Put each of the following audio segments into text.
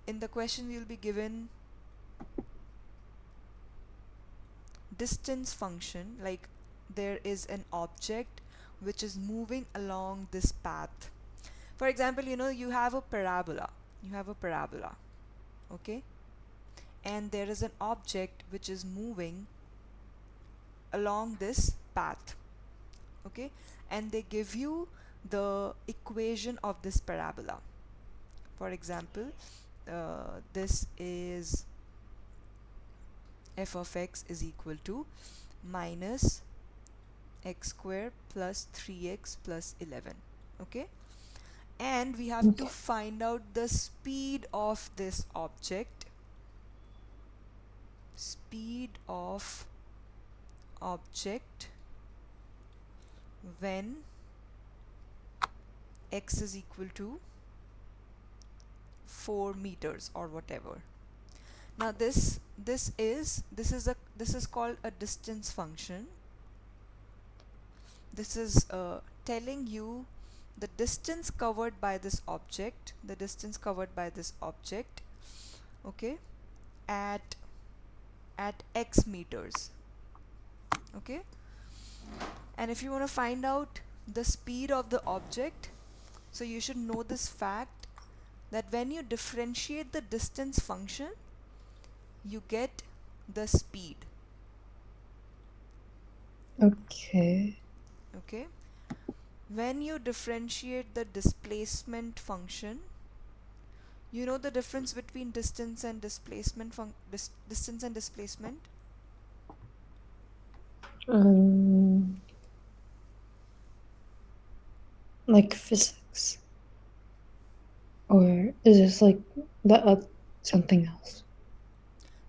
in the question you'll be given distance function, like there is an object which is moving along this path. For example, you have a parabola. Okay, and there is an object which is moving along this path. Okay, and they give you the equation of this parabola. For example, this is f of x is equal to minus x square plus 3x plus 11. Okay, and we have to Okay. find out the speed of this object, speed of object when x is equal to 4 meters or whatever. Now this is called a distance function. This is telling you the distance covered by this object, okay, at x meters. Okay, and if you want to find out the speed of the object, so you should know this fact, that when you differentiate the distance function, you get the speed. Okay. Okay, when you differentiate the displacement function, you know the difference between distance and displacement. Um, like physics, or is this like that something else?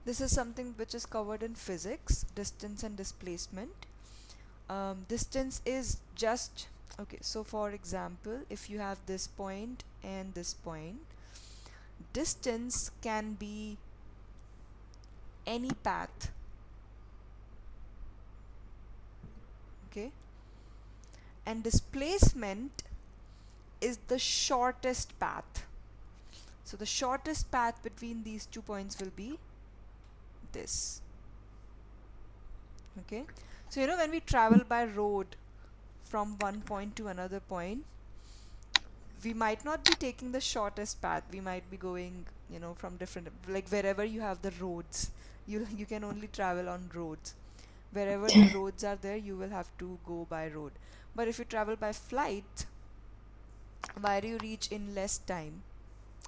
This is something which is covered in physics, distance and displacement. Distance is just, okay, so for example, if you have this point and this point, distance can be any path. Okay, and displacement is the shortest path. So the shortest path between these 2 points will be this. Okay, so when we travel by road from one point to another point, we might not be taking the shortest path. We might be going, from different, like wherever you have the roads, you can only travel on roads. Wherever the roads are there, you will have to go by road. But if you travel by flight, why do you reach in less time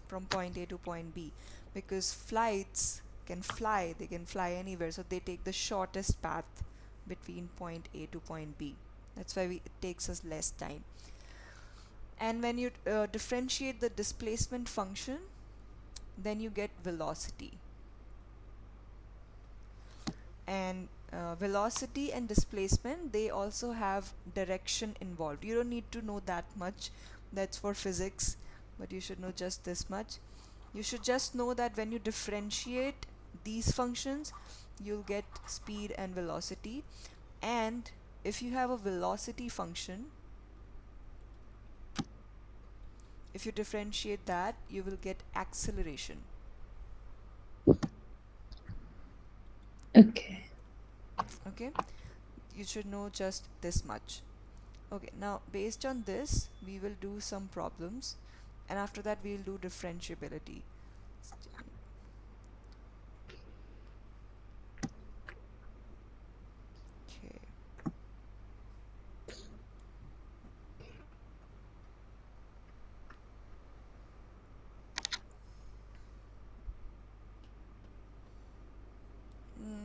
from point A to point B? Because flights can fly, they can fly anywhere, so they take the shortest path between point A to point B. That's why it takes us less time. And when you differentiate the displacement function, then you get velocity. And velocity and displacement, they also have direction involved. You don't need to know that much, that's for physics, but you should know just this much. You should just know that when you differentiate these functions, you'll get speed and velocity. And if you have a velocity function, if you differentiate that, you will get acceleration. Okay. Okay, you should know just this much. Okay, now based on this, we will do some problems, and after that we'll do differentiability. Okay.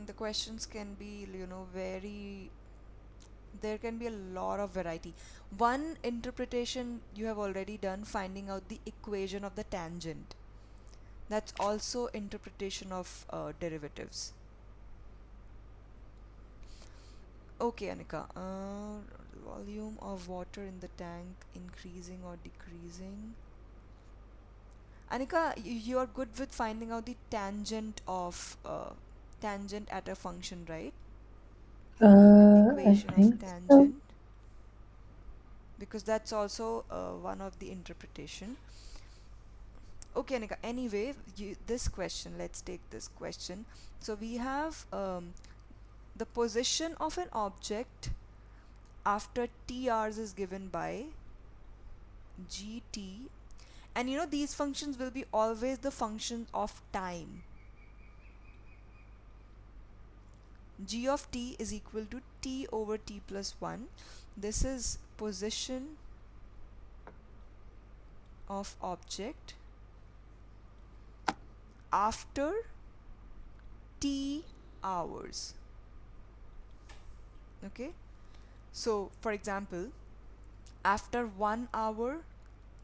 The questions can be, very, there can be a lot of variety. One interpretation you have already done, finding out the equation of the tangent. That's also interpretation of derivatives. Okay, Anika. Volume of water in the tank increasing or decreasing? Anika, you are good with finding out the tangent at a function, right? I Equation of think so. tangent, because that's also one of the interpretation. Okay, Anika, anyway, this question, let's take this question. So we have the position of an object after t hours is given by gt, and these functions will be always the function of time. G of t is equal to t over t plus 1. This is position of object after t hours. Okay, so for example, after 1 hour,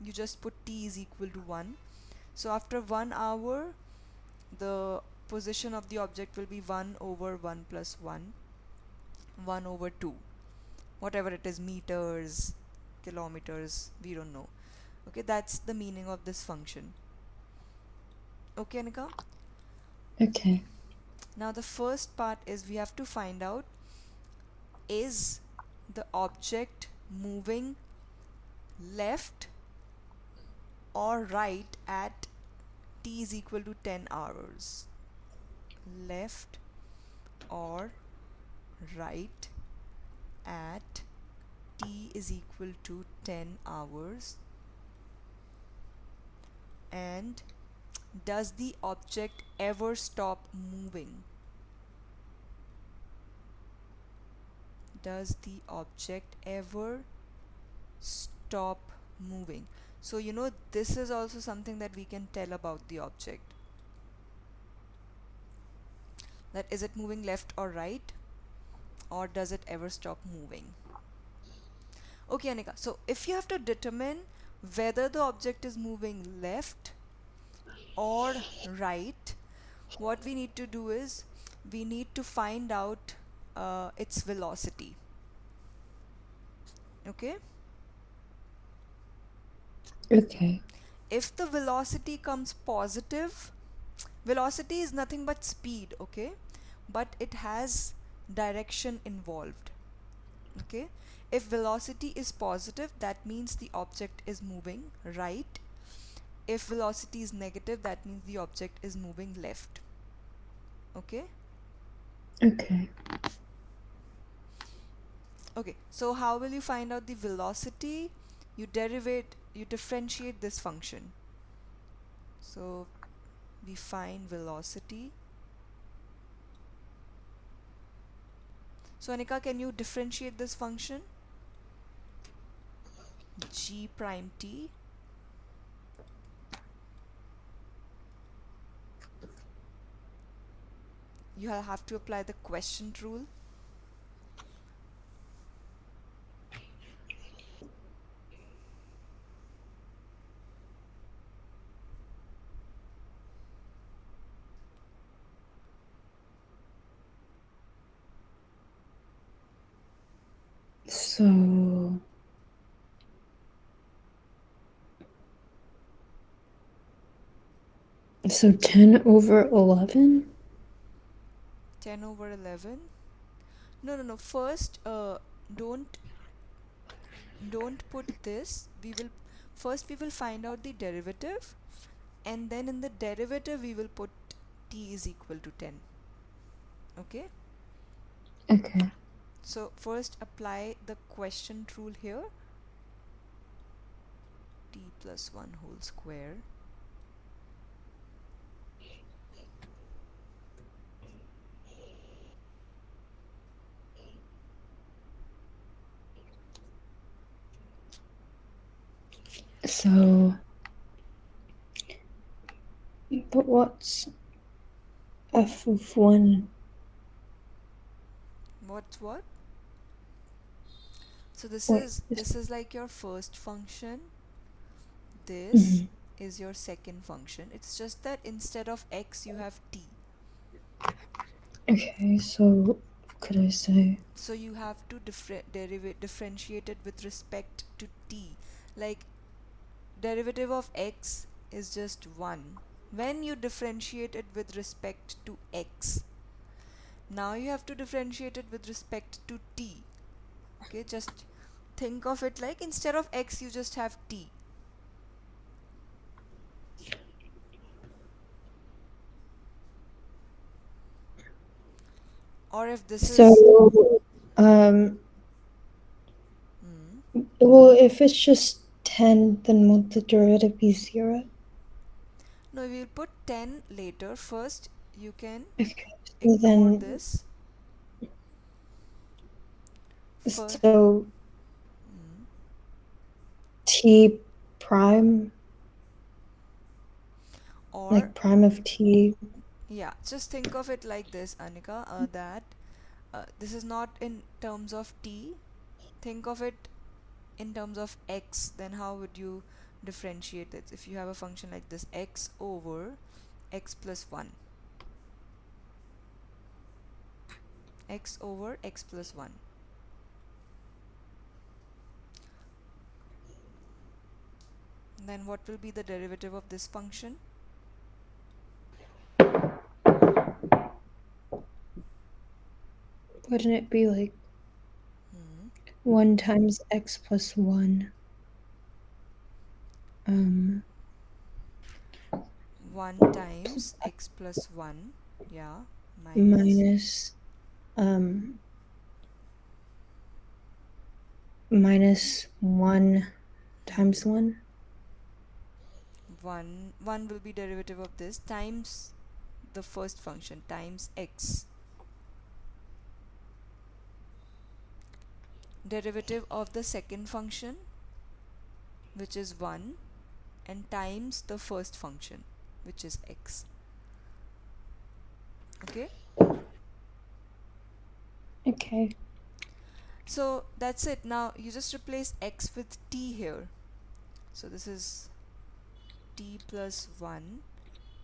you just put t is equal to 1. So after 1 hour, the position of the object will be 1 over 1 plus 1, 1 over 2, whatever it is, meters, kilometers, we don't know. Okay, that's the meaning of this function. Okay, Anika? Okay. Now the first part is we have to find out, is the object moving left or right at t is equal to 10 hours. Left or right at t is equal to 10 hours, and does the object ever stop moving? Does the object ever stop moving? So this is also something that we can tell about the object, that is it moving left or right, or does it ever stop moving? Okay, Anika, so if you have to determine whether the object is moving left or right, what we need to do is we need to find out its velocity. Okay, Okay. if the velocity comes positive, velocity is nothing but speed, okay, but it has direction involved. Okay, if velocity is positive, that means the object is moving right. If velocity is negative, that means the object is moving left. Okay. Okay. Okay, so how will you find out the velocity? You differentiate this function. So we find velocity. So Anika, can you differentiate this function? G prime t. You have to apply the quotient rule. So, 10 over 11? 10 over 11. No, no, no. First, don't don't put this. We will find out the derivative, and then in the derivative we will put t is equal to 10. Okay, Okay. so first apply the quotient rule here. T plus 1 whole square. So, but what's f of 1? What? So this What is is. this is like your first function. This Mhm. is your second function. It's just that instead of x you have t. Okay, so could I say. So you have to differentiate it with respect to t. Like derivative of x is just 1 when you differentiate it with respect to x. Now you have to differentiate it with respect to t. Okay, just think of it like instead of x you just have t. Or if this is So, um, hmm, well, if it's just 10, then won't the derivative be 0? no, we'll put 10 later. First, you can Okay, so ignore then, this. First, so hmm, t prime, or like prime of t. yeah, just think of it like this, Anika, that this is not in terms of t. Think of it in terms of x. Then how would you differentiate it? If you have a function like this, x over x plus 1, x over x plus 1, then what will be the derivative of this function? Wouldn't it be like Hmm. 1 times x plus 1? Um, 1 times x plus 1, yeah, minus minus, um, minus 1 hmm, times 1? 1 will be derivative of this times the first function times x, derivative of the second function, which is 1, and times the first function, which is x. Okay, Okay. so that's it. Now you just replace x with t here. So this is t plus 1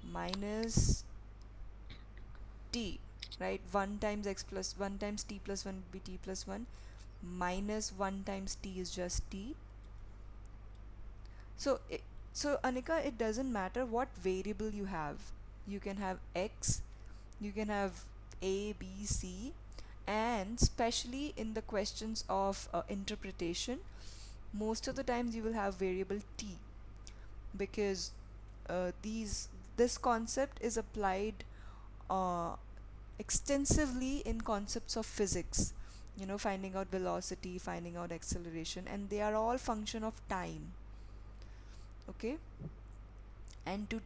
minus t, right? 1 times x plus 1 times t plus 1 would be t plus 1, minus 1 times t is just t. So so Anika, it doesn't matter what variable you have. You can have x, you can have a, b, c, and especially in the questions of interpretation, most of the times you will have variable t, because these this concept is applied uh, extensively in concepts of physics, finding out velocity, finding out acceleration, and they are all function of time. Okay, and to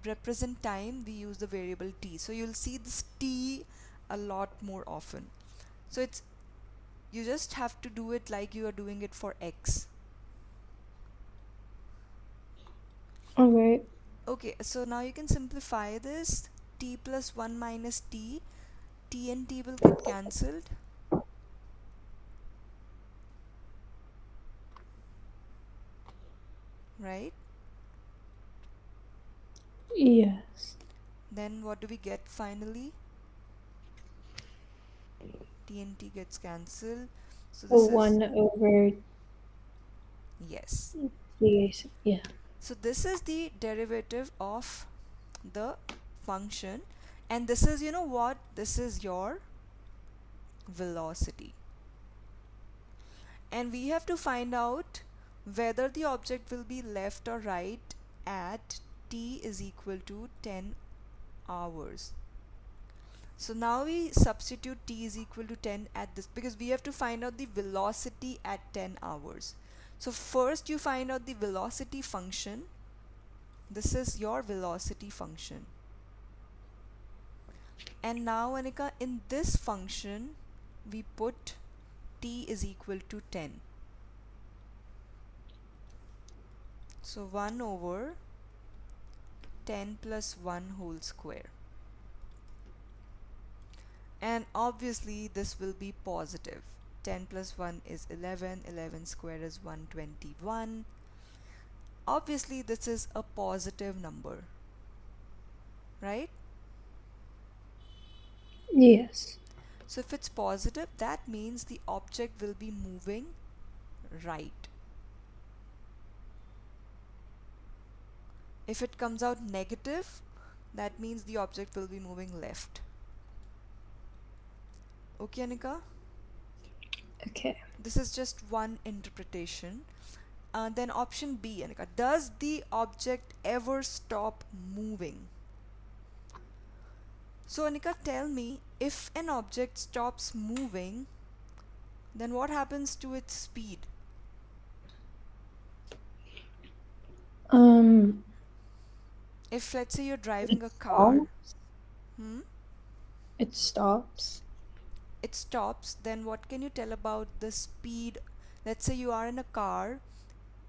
represent time we use the variable t, so you'll see this t a lot more often. So it's, you just have to do it like you are doing it for x. Alright. Okay, so now you can simplify this. T plus 1 minus t, t and t will get cancelled, right? Yes. Then what do we get finally? T and t gets cancelled, so So this is, 1 over yes, yeah. so this is the derivative of the function, and this is, you know what, this is your velocity, and we have to find out whether the object will be left or right at t is equal to 10 hours. So now we substitute t is equal to 10 at this, because we have to find out the velocity at 10 hours. So first you find out the velocity function. This is your velocity function. And now Anika, in this function we put t is equal to 10. So 1 over 10 plus 1 whole square. And obviously this will be positive. 10 plus 1 is 11, 11 square is 121. Obviously this is a positive number, right? Yes. So if it's positive, that means the object will be moving right. If it comes out negative, that means the object will be moving left. Okay, Anika? Okay. This is just one interpretation. Then option B, Anika. Does the object ever stop moving? So Anika, tell me, if an object stops moving, then what happens to its speed? Um, If let's say you're it driving a car, stops. hmm, It stops. it stops, then what can you tell about the speed? Let's say you are in a car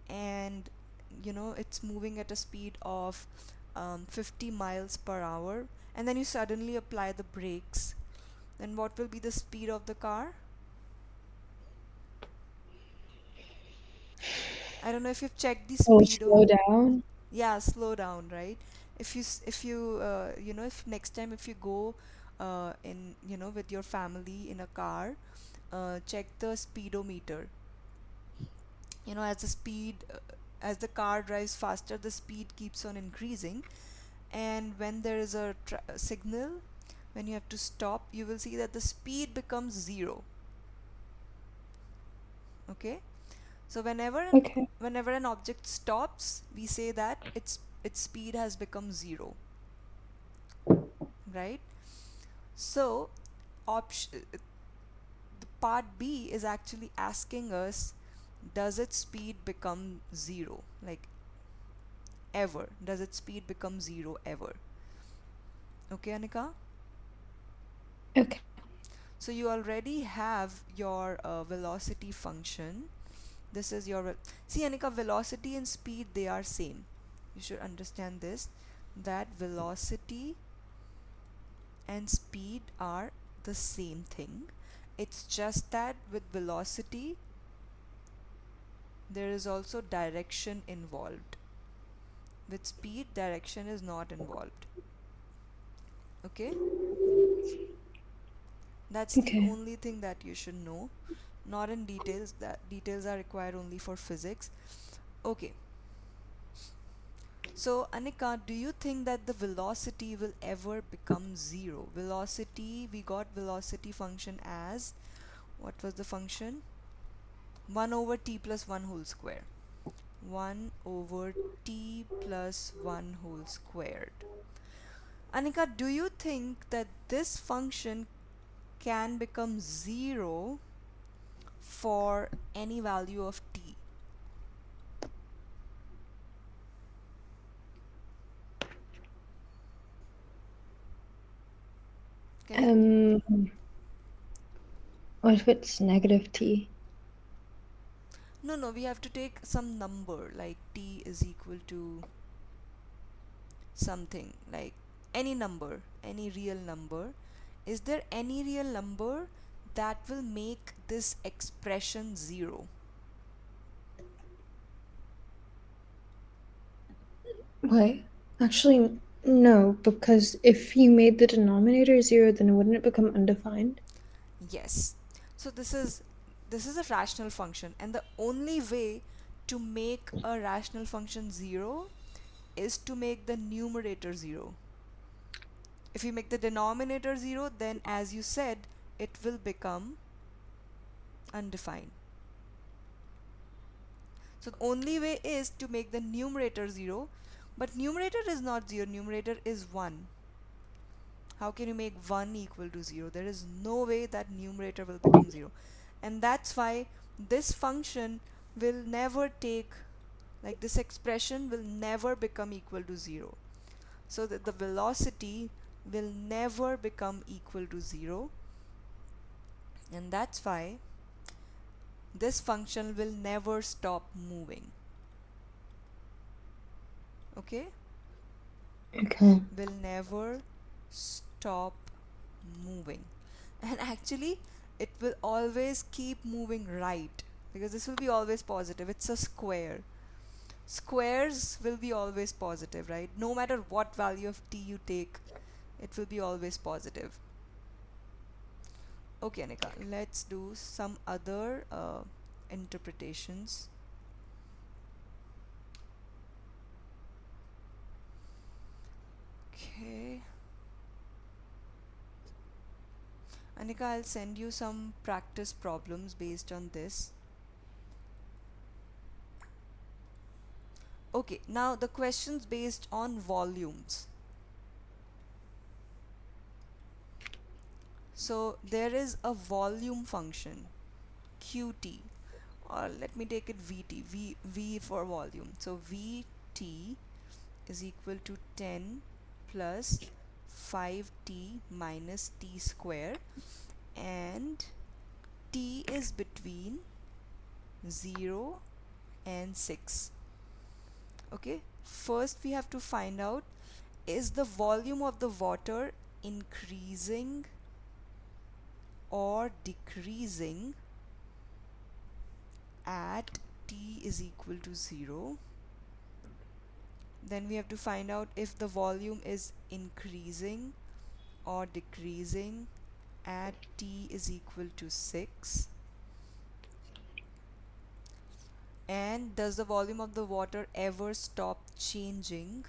and it's moving at a speed of 50 miles per hour, and then you suddenly apply the brakes, then what will be the speed of the car? I don't know if you've checked the Oh, speedo. slow down. Yeah, slow down, right? If you if next time if you go in with your family in a car, check the speedometer. As the speed as the car drives faster, the speed keeps on increasing, and when there is a signal, when you have to stop, you will see that the speed becomes 0. Okay, so Okay. whenever an object stops, we say that its speed has become 0, right? So the part B is actually asking us, does its speed become 0, like ever? Does its speed become 0 ever? Okay, Anika? Okay. So you already have your velocity function. This is your see, Anika, velocity and speed, they are same. You should understand this, that velocity and speed are the same thing. It's just that with velocity there is also direction involved. With speed, direction is not involved. Okay, that's the Okay. only thing that you should know. Not in details, that details are required only for physics. Okay, so Anika, do you think that the velocity will ever become 0? Velocity, we got velocity function as, what was the function? 1 over t plus 1 whole square. 1 over t plus 1 whole squared. Anika, do you think that this function can become 0 for any value of t? Can you? Um, what if it's negative t? No, no, we have to take some number, like t is equal to something, like any number, any real number. Is there any real number that will make this expression 0? Wait. Actually, no, because if you made the denominator 0, then wouldn't it become undefined? Yes. So this is a rational function, and the only way to make a rational function 0 is to make the numerator 0. If you make the denominator 0, then as you said, it will become undefined. So the only way is to make the numerator 0, but numerator is not 0, numerator is 1. How can you make 1 equal to 0? There is no way that numerator will become 0. And that's why this function will never take, like this expression will never become equal to 0. So that the velocity will never become equal to 0, and that's why this function will never stop moving. Okay, Okay. will never stop moving. And actually it will always keep moving right, because this will be always positive. It's a square. Squares will be always positive, right? No matter what value of t you take, it will be always positive. Okay, Anika, let's do some other interpretations. Okay, Anika, I'll send you some practice problems based on this. Okay, now the questions based on volumes. So there is a volume function qt, or let me take it vt, v for volume. So vt is equal to 10 plus 5t minus t square, and t is between 0 and 6. Okay, first we have to find out, is the volume of the water increasing or decreasing at t is equal to 0. Then we have to find out if the volume is increasing or decreasing at t is equal to 6. And does the volume of the water ever stop changing?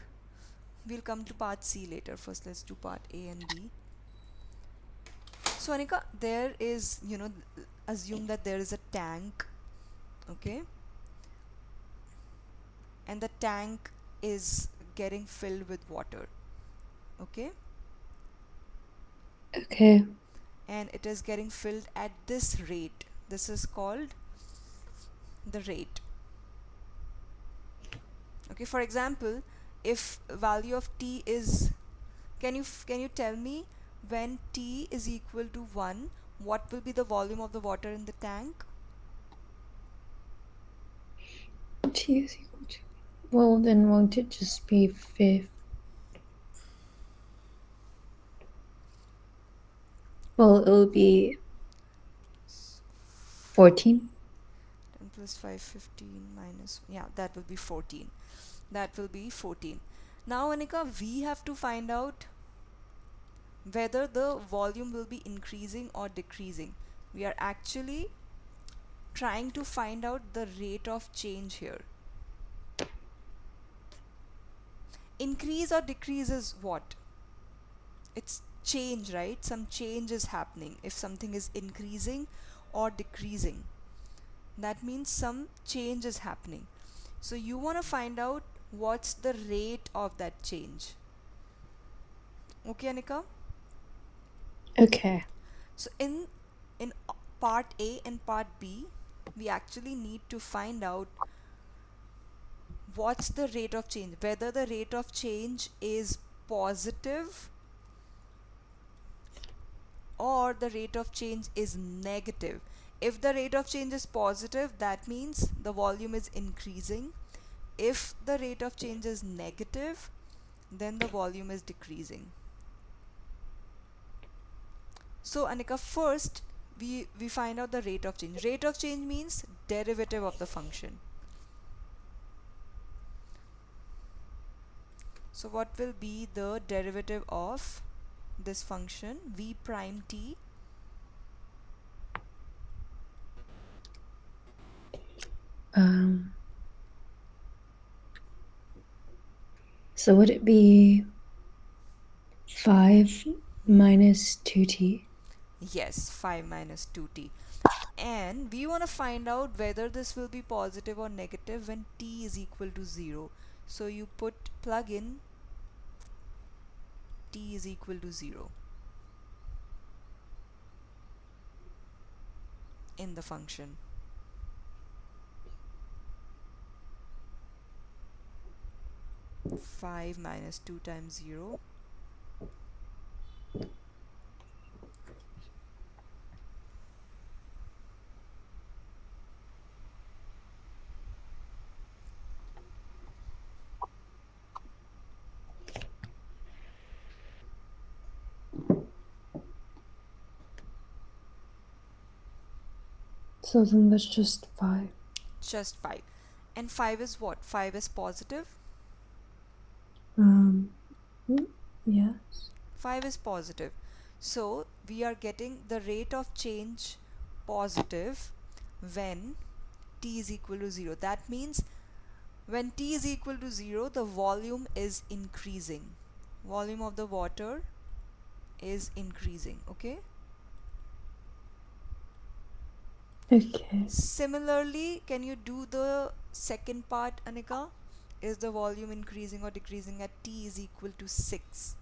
We'll come to part C later. First, let's do part A and B. So, Anika, there is, assume that there is a tank, okay? And the tank is getting filled with water, okay? Okay. And it is getting filled at this rate. This is called the rate. Okay, for example, if value of t is, can you tell me, when t is equal to 1, what will be the volume of the water in the tank? T is equal to. Well, then won't it just be 5? Well, it'll be 14. 10 plus 5, 15 minus, yeah, that will be 14. That will be 14. Now, Anika, we have to find out whether the volume will be increasing or decreasing. We are actually trying to find out the rate of change here. Increase or decrease is what? It's change, right? Some change is happening. If something is increasing or decreasing, that means some change is happening. So you want to find out what's the rate of that change. Okay, Anika? Okay. So in part A and part B, we actually need to find out what's the rate of change, whether the rate of change is positive or the rate of change is negative. If the rate of change is positive, that means the volume is increasing. If the rate of change is negative, then the volume is decreasing. So, Anika, first we find out the rate of change. Rate of change means derivative of the function. So what will be the derivative of this function v prime t? Um. So would it be 5 minus 2t? Yes, 5 minus 2t. And we want to find out whether this will be positive or negative when t is equal to 0. So you plug in t is equal to 0 in the function. Five minus 2 times 0. So then that's just 5. Just 5. And 5 is what? 5 is positive. Um, yes. 5 is positive. So we are getting the rate of change positive when t is equal to 0. That means when t is equal to 0, the volume is increasing. Volume of the water is increasing. Okay. Okay. Similarly, can you do the second part, Anika? Is the volume increasing or decreasing at t is equal to 6?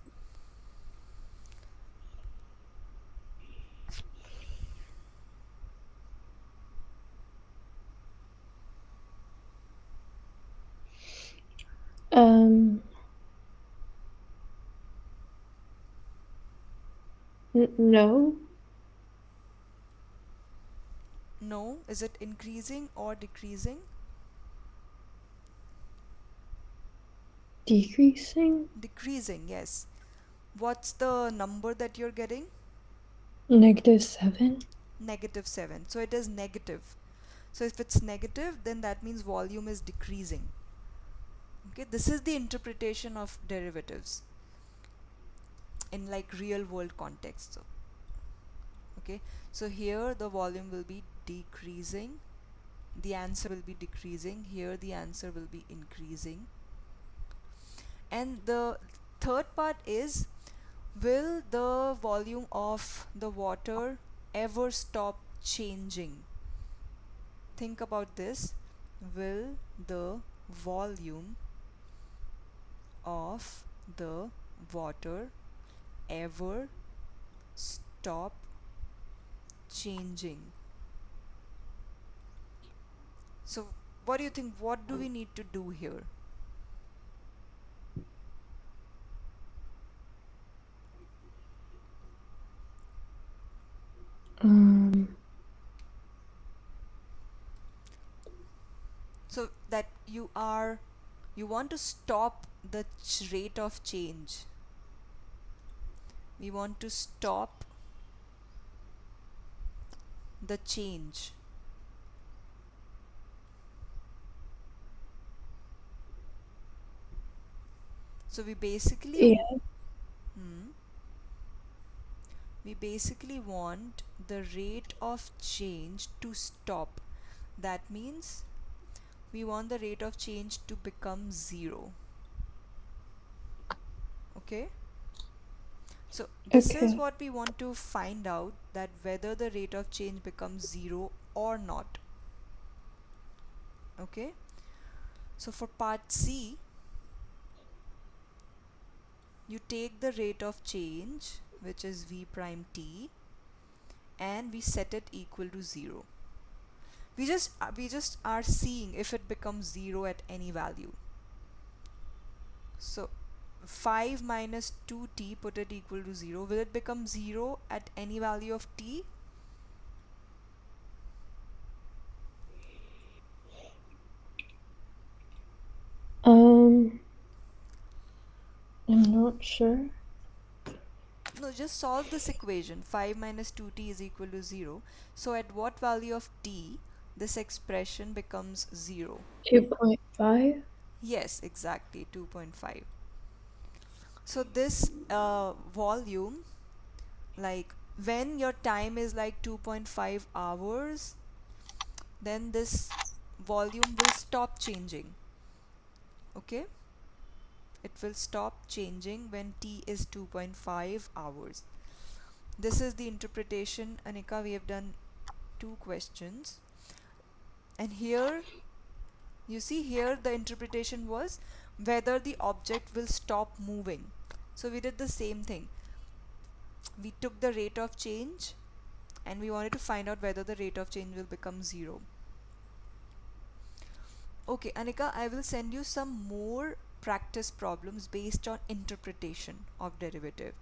No. No, is it increasing or decreasing? Decreasing? Decreasing, yes. What's the number that you're getting? -7? -7. So it is negative. So if it's negative, then that means volume is decreasing. Okay, this is the interpretation of derivatives in like real world context. So, okay, so here the volume will be decreasing, the answer will be decreasing, here the answer will be increasing. And the third part is, will the volume of the water ever stop changing? Think about this. Will the volume of the water ever stop changing? So, what do you think? What do we need to do here? Um, So that you want to stop the rate of change. We want to stop the change. So yeah. hmm, we basically want the rate of change to stop. That means we want the rate of change to become 0. Okay, so this is Okay. what we want to find out, that whether the rate of change becomes 0 or not. Okay, so for part C, you take the rate of change, which is v prime t, and we set it equal to 0. We just are seeing if it becomes 0 at any value. So 5 minus 2t, put it equal to 0. Will it become 0 at any value of t? Um, I'm not sure. No, just solve this equation. 5 minus 2t is equal to 0. So at what value of t this expression becomes 0? 2.5? Yes, exactly, 2.5. So this volume, like when your time is like 2.5 hours, then this volume will stop changing. Okay, it will stop changing when t is 2.5 hours. This is the interpretation, Anika. We have done 2 questions, and here you see, here the interpretation was whether the object will stop moving. So we did the same thing. We took the rate of change and we wanted to find out whether the rate of change will become 0. Okay, Anika, I will send you some more practice problems based on interpretation of derivative.